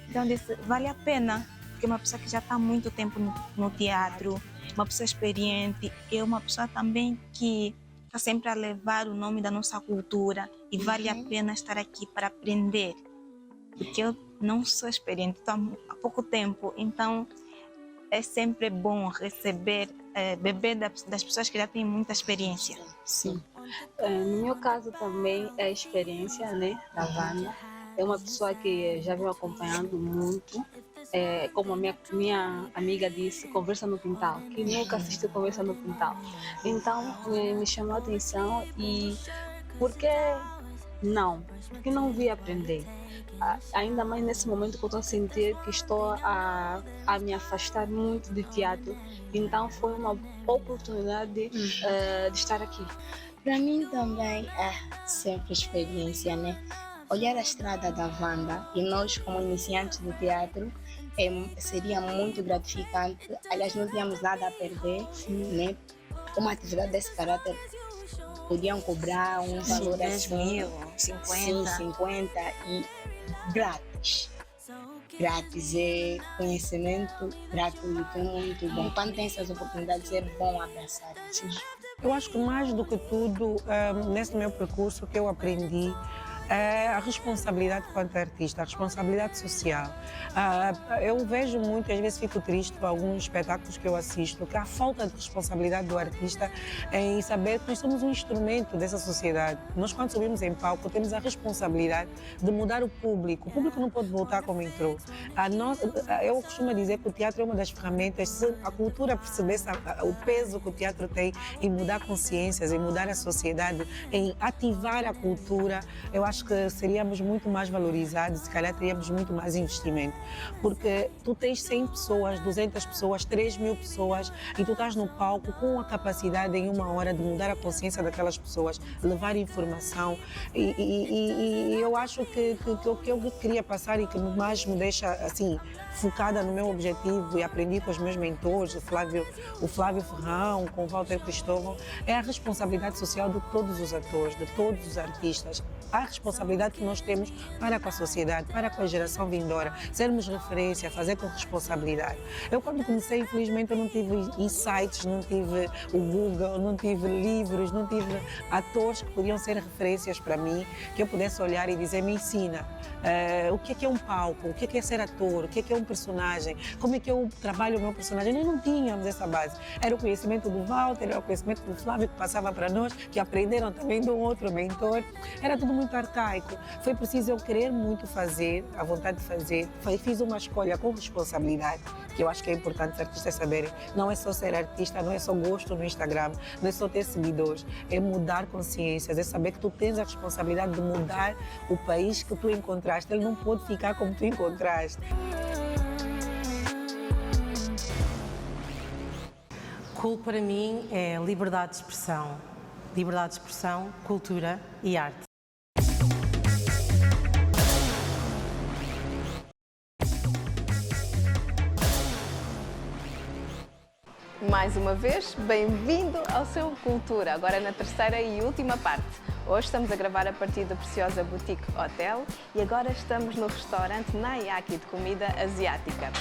Então eu disse, vale a pena, porque é uma pessoa que já está há muito tempo no teatro, uma pessoa experiente, é uma pessoa também que está sempre a levar o nome da nossa cultura e vale a pena estar aqui para aprender, porque eu não sou experiente, estou há pouco tempo, então é sempre bom receber, beber das pessoas que já têm muita experiência.
Sim. No meu caso também é a experiência, né, da Wanda. É uma pessoa que já venho acompanhando muito. Como a minha amiga disse, conversa no quintal, que nunca assistiu Conversa no Quintal. Então, me chamou a atenção e por que não? Porque não vi aprender. Ainda mais nesse momento que eu estou a sentir que estou a me afastar muito do teatro. Então, foi uma oportunidade de estar aqui.
Para mim também é sempre experiência, né? Olhar a estrada da Wanda e nós, como iniciantes do teatro, seria muito gratificante. Aliás, não tínhamos nada a perder, né? Uma atividade desse caráter podiam cobrar um valor
10 mil, 50.
Sim, 50 e grátis. Grátis é conhecimento gratuito, é muito bom. Quando tem essas oportunidades é bom abraçar isso.
Eu acho que mais do que tudo, nesse meu percurso, o que eu aprendi é a responsabilidade quanto artista, a responsabilidade social. Eu vejo muito, às vezes fico triste com alguns espetáculos que eu assisto, que há falta de responsabilidade do artista em saber que nós somos um instrumento dessa sociedade. Nós, quando subimos em palco, temos a responsabilidade de mudar o público. O público não pode voltar como entrou. Eu costumo dizer que o teatro é uma das ferramentas, se a cultura percebesse o peso que o teatro tem em mudar consciências, em mudar a sociedade, em ativar a cultura, eu acho que seríamos muito mais valorizados, se calhar teríamos muito mais investimento. Porque tu tens 100 pessoas, 200 pessoas, 3.000 pessoas e tu estás no palco com a capacidade em uma hora de mudar a consciência daquelas pessoas, levar informação e eu acho que o que eu queria passar e que mais me deixa assim focada no meu objetivo e aprendi com os meus mentores, o Flávio Ferrão, com o Walter Cristóvão, é a responsabilidade social de todos os atores, de todos os artistas. A responsabilidade que nós temos para com a sociedade, para com a geração vindoura, sermos referência, fazer com responsabilidade. Eu quando comecei, infelizmente, eu não tive insights, não tive o Google, não tive livros, não tive atores que podiam ser referências para mim, que eu pudesse olhar e dizer, me ensina o que é um palco, o que é ser ator, o que é um personagem, como é que eu trabalho o meu personagem. Nós não tínhamos essa base. Era o conhecimento do Walter, era o conhecimento do Flávio que passava para nós, que aprenderam também de um outro mentor. Era tudo muito
muito arcaico. Foi preciso eu querer muito fazer, a vontade de fazer. Fiz uma escolha com responsabilidade, que eu acho que é importante os artistas saberem. Não é só ser artista, não é só gosto no Instagram, não é só ter seguidores, é mudar consciências, é saber que tu tens a responsabilidade de mudar o país que tu encontraste. Ele não pode ficar como tu encontraste.
Cool para mim é liberdade de expressão. Liberdade de expressão, cultura e arte.
Mais uma vez, bem-vindo ao seu Cultura, agora na terceira e última parte. Hoje estamos a gravar a partir da preciosa Boutique Hotel e agora estamos no restaurante Nayaki de comida asiática.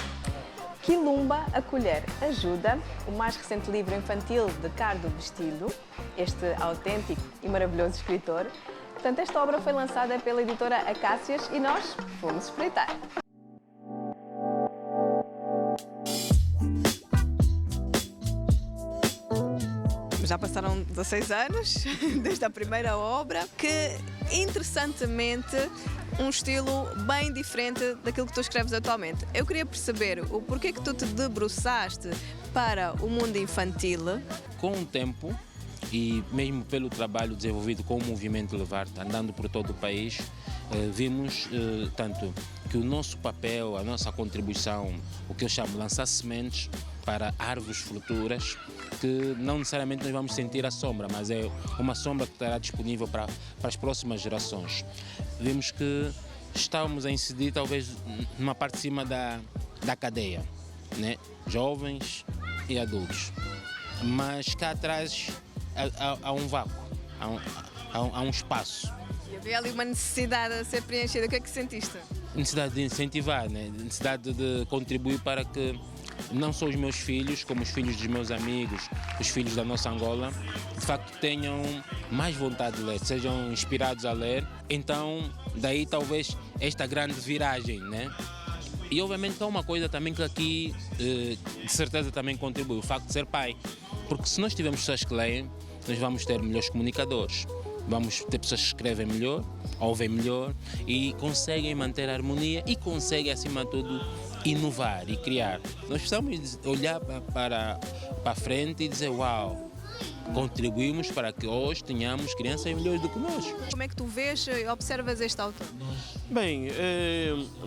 Quilumba, a colher ajuda, o mais recente livro infantil de Cardo Vestido, este autêntico e maravilhoso escritor. Portanto, esta obra foi lançada pela editora Acácias e nós fomos espreitar.
Já passaram 16 anos desde a primeira obra, que interessantemente um estilo bem diferente daquilo que tu escreves atualmente. Eu queria perceber o porquê que tu te debruçaste para o mundo infantil.
Com o tempo e mesmo pelo trabalho desenvolvido com o movimento Levarte, andando por todo o país, vimos tanto que o nosso papel, a nossa contribuição, o que eu chamo de lançar sementes para árvores futuras, que não necessariamente nós vamos sentir a sombra, mas é uma sombra que estará disponível para as próximas gerações. Vimos que estávamos a incidir talvez numa parte de cima da cadeia, né? Jovens e adultos. Mas cá atrás há um vácuo, há um espaço.
E havia ali uma necessidade a ser preenchida. O que é que sentiste?
Necessidade de incentivar, né? Necessidade de contribuir para que não só os meus filhos, como os filhos dos meus amigos, os filhos da nossa Angola, de facto tenham mais vontade de ler, sejam inspirados a ler. Então, daí talvez esta grande viragem, né? E obviamente há uma coisa também que aqui, de certeza, também contribui, o facto de ser pai. Porque se nós tivermos pessoas que leem, nós vamos ter melhores comunicadores. Vamos ter pessoas que escrevem melhor, ouvem melhor e conseguem manter a harmonia e conseguem, acima de tudo, inovar e criar. Nós precisamos olhar para a frente e dizer, uau, contribuímos para que hoje tenhamos crianças melhores do que nós.
Como é que tu vês e observas este autor?
Bem,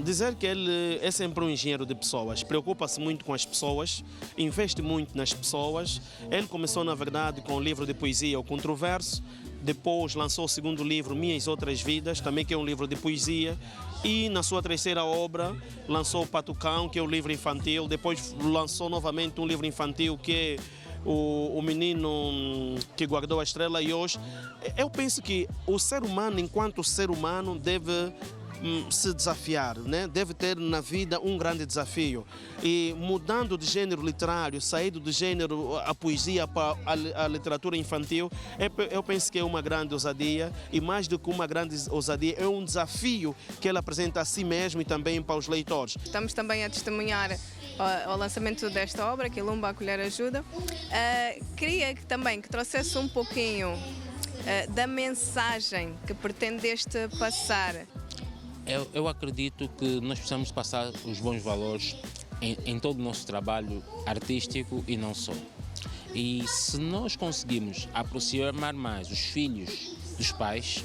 dizer que ele é sempre um engenheiro de pessoas, preocupa-se muito com as pessoas, investe muito nas pessoas. Ele começou, na verdade, com o livro de poesia O Controverso, depois lançou o segundo livro, Minhas Outras Vidas, também que é um livro de poesia, e na sua terceira obra lançou o Patucão, que é o livro infantil, depois lançou novamente um livro infantil que é o menino que guardou a estrela. E hoje eu penso que o ser humano, enquanto ser humano, deve se desafiar, né? Deve ter na vida um grande desafio. E mudando de gênero literário, saindo do gênero a poesia para a literatura infantil, eu penso que é uma grande ousadia, e mais do que uma grande ousadia, é um desafio que ele apresenta a si mesmo e também para os leitores.
Estamos também a testemunhar o lançamento desta obra, Quilumba, a colher ajuda. Queria também que trouxesse um pouquinho da mensagem que pretendeste passar.
Eu acredito que nós precisamos passar os bons valores em todo o nosso trabalho artístico e não só. E se nós conseguimos aproximar mais os filhos dos pais,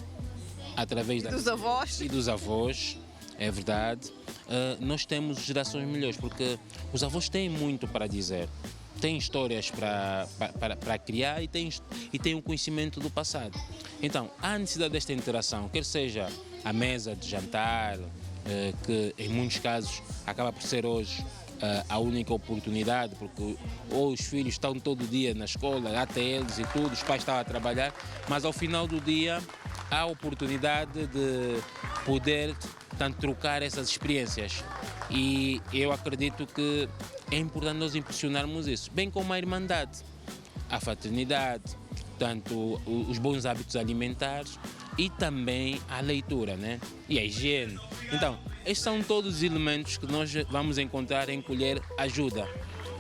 através
dos avós.
E dos avós, é verdade, nós temos gerações melhores, porque os avós têm muito para dizer. Têm histórias para criar e têm um conhecimento do passado. Então, há necessidade desta interação, quer seja a mesa de jantar, que em muitos casos acaba por ser hoje a única oportunidade, porque ou os filhos estão todo dia na escola, até eles e tudo, os pais estão a trabalhar, mas ao final do dia há a oportunidade de poder tanto trocar essas experiências. E eu acredito que é importante nós impulsionarmos isso, bem como a irmandade, a fraternidade, tanto os bons hábitos alimentares e também a leitura, né? E a higiene. Então, estes são todos os elementos que nós vamos encontrar em Colher Ajuda.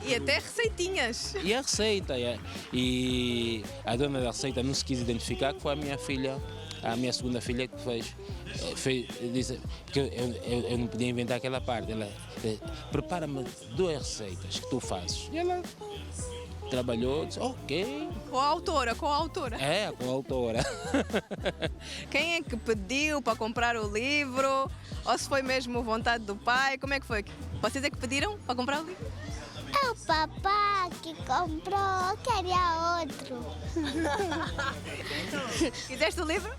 E até receitinhas.
E a receita, e a dona da receita não se quis identificar, que foi a minha filha a minha segunda filha que disse, porque eu não podia inventar aquela parte. Ela prepara-me 2 receitas que tu fazes. E ela trabalhou, disse, ok.
Com a autora, com a autora.
É, com a autora.
Quem é que pediu para comprar o livro? Ou se foi mesmo vontade do pai? Como é que foi? Vocês é que pediram para comprar o livro?
É o papá que comprou, queria outro.
Quiseste o livro?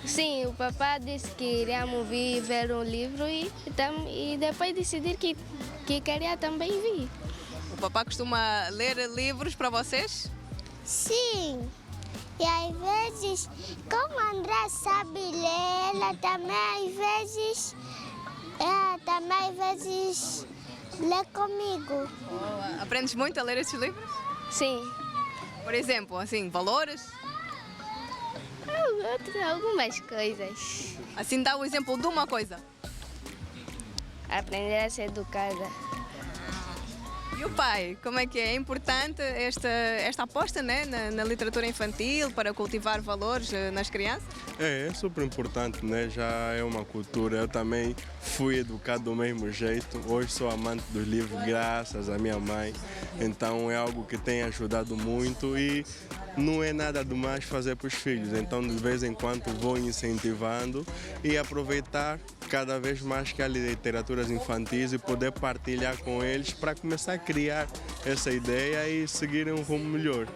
Sim, o papá disse que iríamos vir ver um livro e depois decidir que queria também vir.
O papá costuma ler livros para vocês?
Sim. E às vezes, como a André sabe ler, ela também às vezes lê comigo.
Oh, aprendes muito a ler esses livros?
Sim.
Por exemplo, assim, valores?
Algumas coisas.
Assim, dá o exemplo de uma coisa.
Aprender a ser educada.
E o pai, como é que é? É importante esta aposta, né, na literatura infantil para cultivar valores nas crianças?
É super importante, né? Já é uma cultura. Eu também fui educado do mesmo jeito. Hoje sou amante dos livros graças à minha mãe. Então é algo que tem ajudado muito e não é nada demais fazer para os filhos. Então de vez em quando vou incentivando e aproveitar cada vez mais que há literaturas infantis e poder partilhar com eles para começar a criar essa ideia e seguirem um rumo melhor.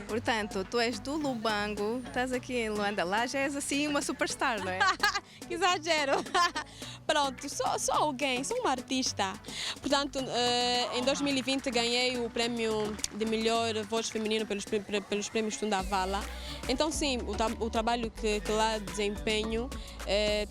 Portanto, tu és do Lubango, estás aqui em Luanda, lá já és assim uma superstar, não é?
Que exagero! Pronto, sou alguém, sou uma artista. Portanto, em 2020 ganhei o prémio de melhor voz feminina pelos prémios Tundavala. Então, sim, o trabalho que lá desempenho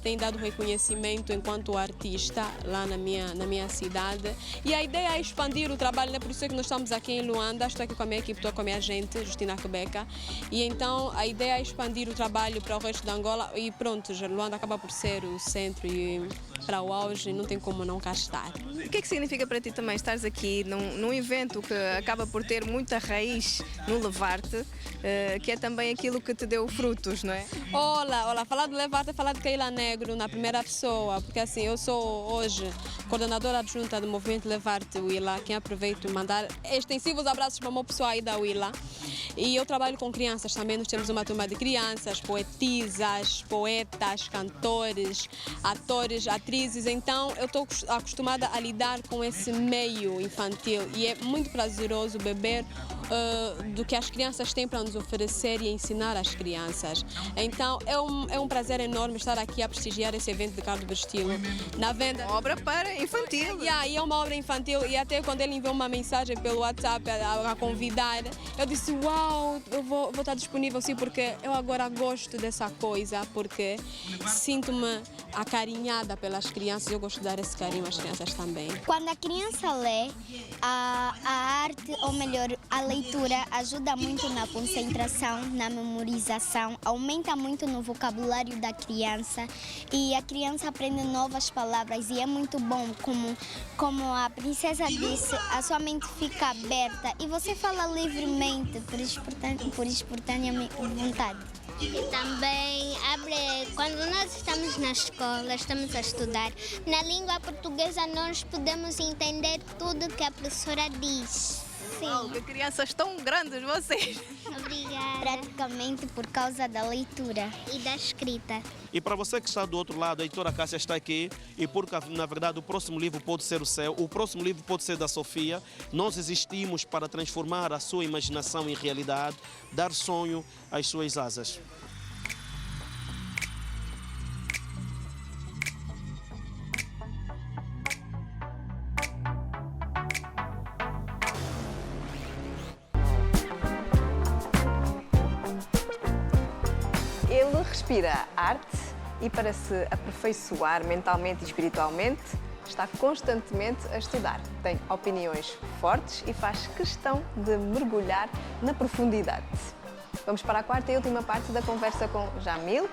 tem dado reconhecimento enquanto artista lá na minha cidade. E a ideia é expandir o trabalho, né? Por isso é que nós estamos aqui em Luanda, estou aqui com a minha equipe, estou com a minha gente, Justina Rebeca. E então a ideia é expandir o trabalho para o resto da Angola e pronto, Luanda acaba por ser o centro e para o auge não tem como não cá estar.
O que é que significa para ti também estares aqui num evento que acaba por ter muita raiz no Levarte, que é também aquilo que te deu frutos, não é?
Olá, falar do Levarte é falar de Keila Negro na primeira pessoa, porque assim, eu sou hoje coordenadora adjunta do movimento Levarte Willa, quem aproveito e mandar extensivos abraços para uma pessoa aí da Willa. E eu trabalho com crianças também, nós temos uma turma de crianças, poetisas, poetas, cantores, atores, atrizes, então eu estou acostumada a lidar com esse meio infantil e é muito prazeroso beber do que as crianças têm para nos oferecer e ensinar às crianças. Então é um prazer enorme estar aqui a prestigiar esse evento de Carlos Bestilo. Na venda.
Uma obra para infantil.
E é uma obra infantil e até quando ele enviou uma mensagem pelo WhatsApp a convidar, eu disse, uau, eu vou estar disponível sim, porque eu agora gosto dessa coisa, porque sinto-me acarinhada pelas crianças e eu gosto de dar esse carinho às crianças também.
Quando a criança lê, a arte, ou melhor, a leitura ajuda muito na concentração, na memorização, aumenta muito no vocabulário da criança e a criança aprende novas palavras e é muito bom, como a princesa disse, a sua mente fica aberta e você fala livremente, por espontânea vontade.
E também quando nós estamos na escola, estamos a estudar, na língua portuguesa nós podemos entender tudo que a professora diz.
Sim. Que crianças tão grandes vocês!
Obrigada.
Praticamente por causa da leitura
e da escrita.
E para você que está do outro lado, a editora Cássia está aqui e porque, na verdade, o próximo livro pode ser o seu, o próximo livro pode ser da Sofia. Nós existimos para transformar a sua imaginação em realidade, dar sonho às suas asas.
Ele respira arte e, para se aperfeiçoar mentalmente e espiritualmente, está constantemente a estudar. Tem opiniões fortes e faz questão de mergulhar na profundidade. Vamos para a quarta e última parte da conversa com Jamil,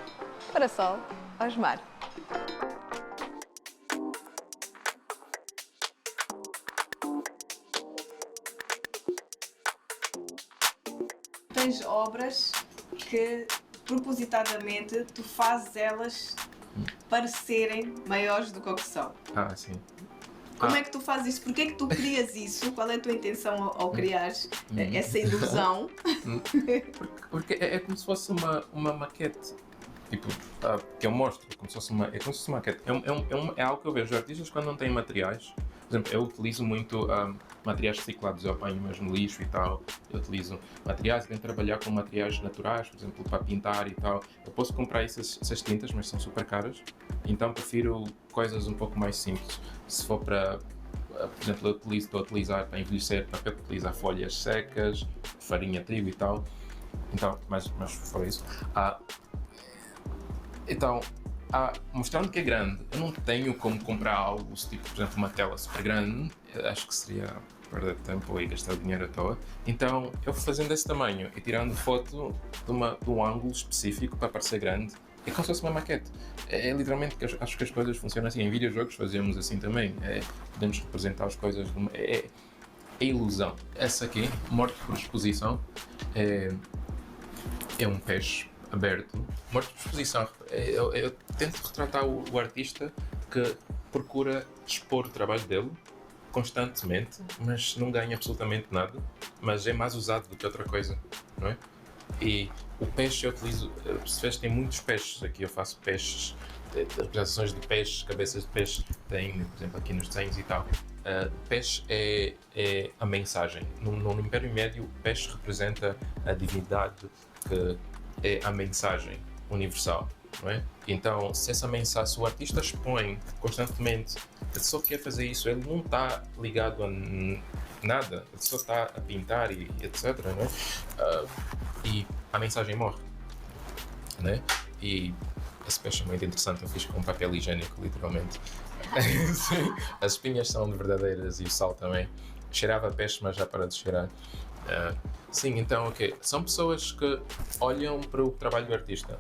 Parasol, Osmar. Tens obras que propositadamente, tu fazes elas parecerem maiores do que são.
Sim.
Como é que tu fazes isso? Porquê é que tu crias isso? Qual é a tua intenção ao criar essa ilusão?
Porque é como se fosse uma maquete. Tipo, que eu mostro, como se fosse uma maquete. É algo que eu vejo artistas quando não têm materiais. Por exemplo, eu utilizo muito materiais reciclados, eu apanho mesmo lixo e tal. Eu utilizo materiais, tento trabalhar com materiais naturais, por exemplo, para pintar e tal. Eu posso comprar essas tintas, mas são super caras. Então prefiro coisas um pouco mais simples. Se for para, por exemplo, estou a utilizar para envelhecer papel, utilizar folhas secas, farinha, trigo e tal. Então, mas fora isso. Então, mostrando que é grande, eu não tenho como comprar algo, tipo, por exemplo, uma tela super grande, acho que seria perder tempo e gastar dinheiro à toa. Então, eu fui fazendo desse tamanho e tirando foto de um ângulo específico para parecer grande. É como se fosse uma maquete. É literalmente que acho que as coisas funcionam assim. Em videojogos fazemos assim também. Podemos representar as coisas. É ilusão. Essa aqui, morto por exposição, é um peixe aberto. Morto por exposição. Eu tento retratar o artista que procura expor o trabalho dele constantemente, mas não ganha absolutamente nada. Mas é mais usado do que outra coisa, não é? E o peixe eu utilizo, se vês, tem muitos peixes aqui, eu faço peixes, representações de peixes, cabeças de peixe, tem, por exemplo, aqui nos desenhos e tal. Peixe é a mensagem. No Império Médio, o peixe representa a divindade, que é a mensagem universal, não é? Então, se essa mensagem, se o artista expõe constantemente, ele só quer fazer isso, ele não está ligado a nada, ele só está a pintar e etc, não é? E a mensagem morre, né? E esse peixe é muito interessante, eu fiz com papel higiênico, literalmente. Sim, as espinhas são verdadeiras e o sal também. Cheirava peixe, mas já para de cheirar. Sim, então, ok. São pessoas que olham para o trabalho do artista.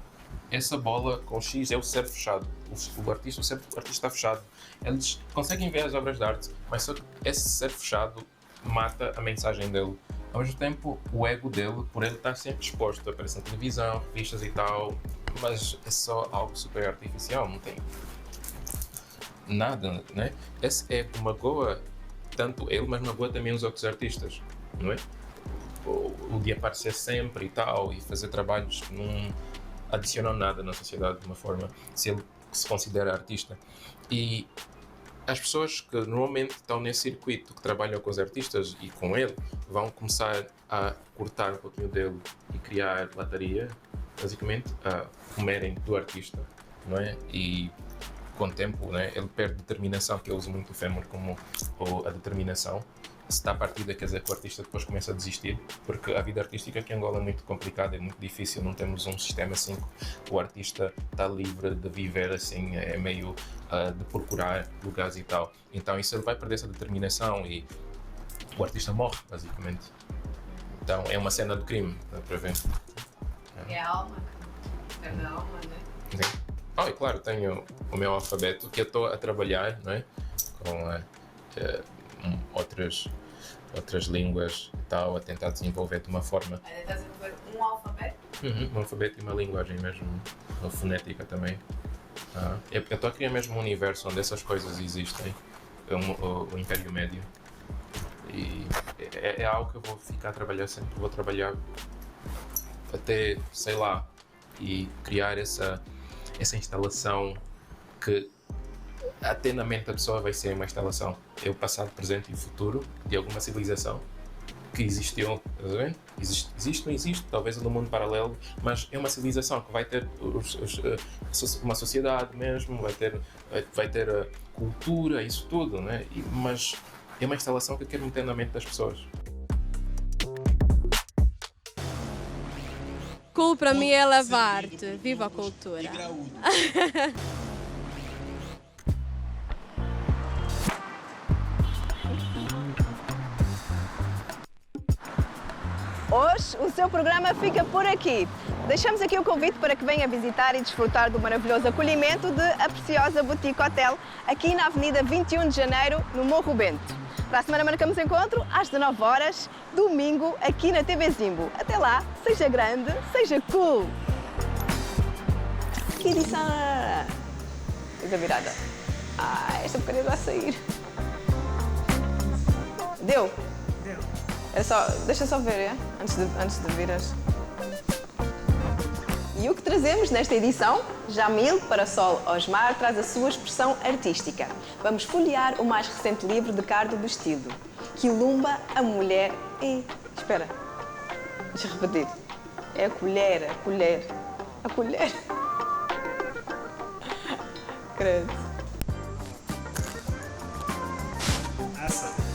Essa bola com X é o cérebro fechado. O cérebro do artista está fechado. Eles conseguem ver as obras de arte, mas só que esse cérebro fechado mata a mensagem dele. Ao mesmo tempo, o ego dele, por ele estar sempre exposto, aparece na televisão, revistas e tal, mas é só algo super artificial, não tem nada, né? Esse é que magoa tanto ele, mas magoa também os outros artistas, não é? O de aparecer sempre e tal, e fazer trabalhos que não adicionam nada na sociedade de uma forma, se ele se considera artista. E as pessoas que normalmente estão nesse circuito, que trabalham com os artistas e com ele, vão começar a cortar um pouquinho dele e criar lataria, basicamente, a comerem do artista, não é? E com o tempo, né, ele perde determinação, que eu uso muito o fémur como a determinação. Se está a partida, quer dizer que o artista depois começa a desistir, porque a vida artística aqui em Angola é muito complicada, é muito difícil, não temos um sistema assim que o artista está livre de viver assim, é meio de procurar lugares e tal. Então isso ele vai perder essa determinação e o artista morre, basicamente. Então é uma cena de crime, dá para ver.
É a alma, perde a alma, né?
Sim. E claro, tenho o meu alfabeto, que eu estou a trabalhar, não é? Com outras línguas e tal, a tentar desenvolver de uma forma.
Está a desenvolver um alfabeto?
Um alfabeto e uma linguagem mesmo, uma fonética também. Eu estou a criar mesmo um universo onde essas coisas existem, o Império Médio. E é algo que eu vou ficar a trabalhar sempre, vou trabalhar até, sei lá, e criar essa instalação que até na mente da pessoa vai ser uma instalação. É o passado, presente e o futuro de alguma civilização que existiu, estás a ver? Existe, não existe, talvez no mundo paralelo, mas é uma civilização que vai ter uma sociedade mesmo, vai ter a cultura, isso tudo, né? Mas é uma instalação que eu quero meter na mente das pessoas.
Cool para mim é levar-te. Viva a cultura!
Hoje o seu programa fica por aqui. Deixamos aqui o convite para que venha visitar e desfrutar do maravilhoso acolhimento de A Preciosa Boutique Hotel, aqui na Avenida 21 de Janeiro, no Morro Bento. Para a semana marcamos encontro às 19 horas, domingo, aqui na TV Zimbo. Até lá, seja grande, seja cool! Que edição? Fiz a virada. Esta porcaria vai sair. Deu? Deu. Deixa só ver, é? Antes de viras. E o que trazemos nesta edição? Jamil Parasol Osmar traz a sua expressão artística. Vamos folhear o mais recente livro de Cardo Vestido, Quilumba, a mulher e... Espera, deixa eu repetir. É a colher, a colher, a colher. Credo.
Essa.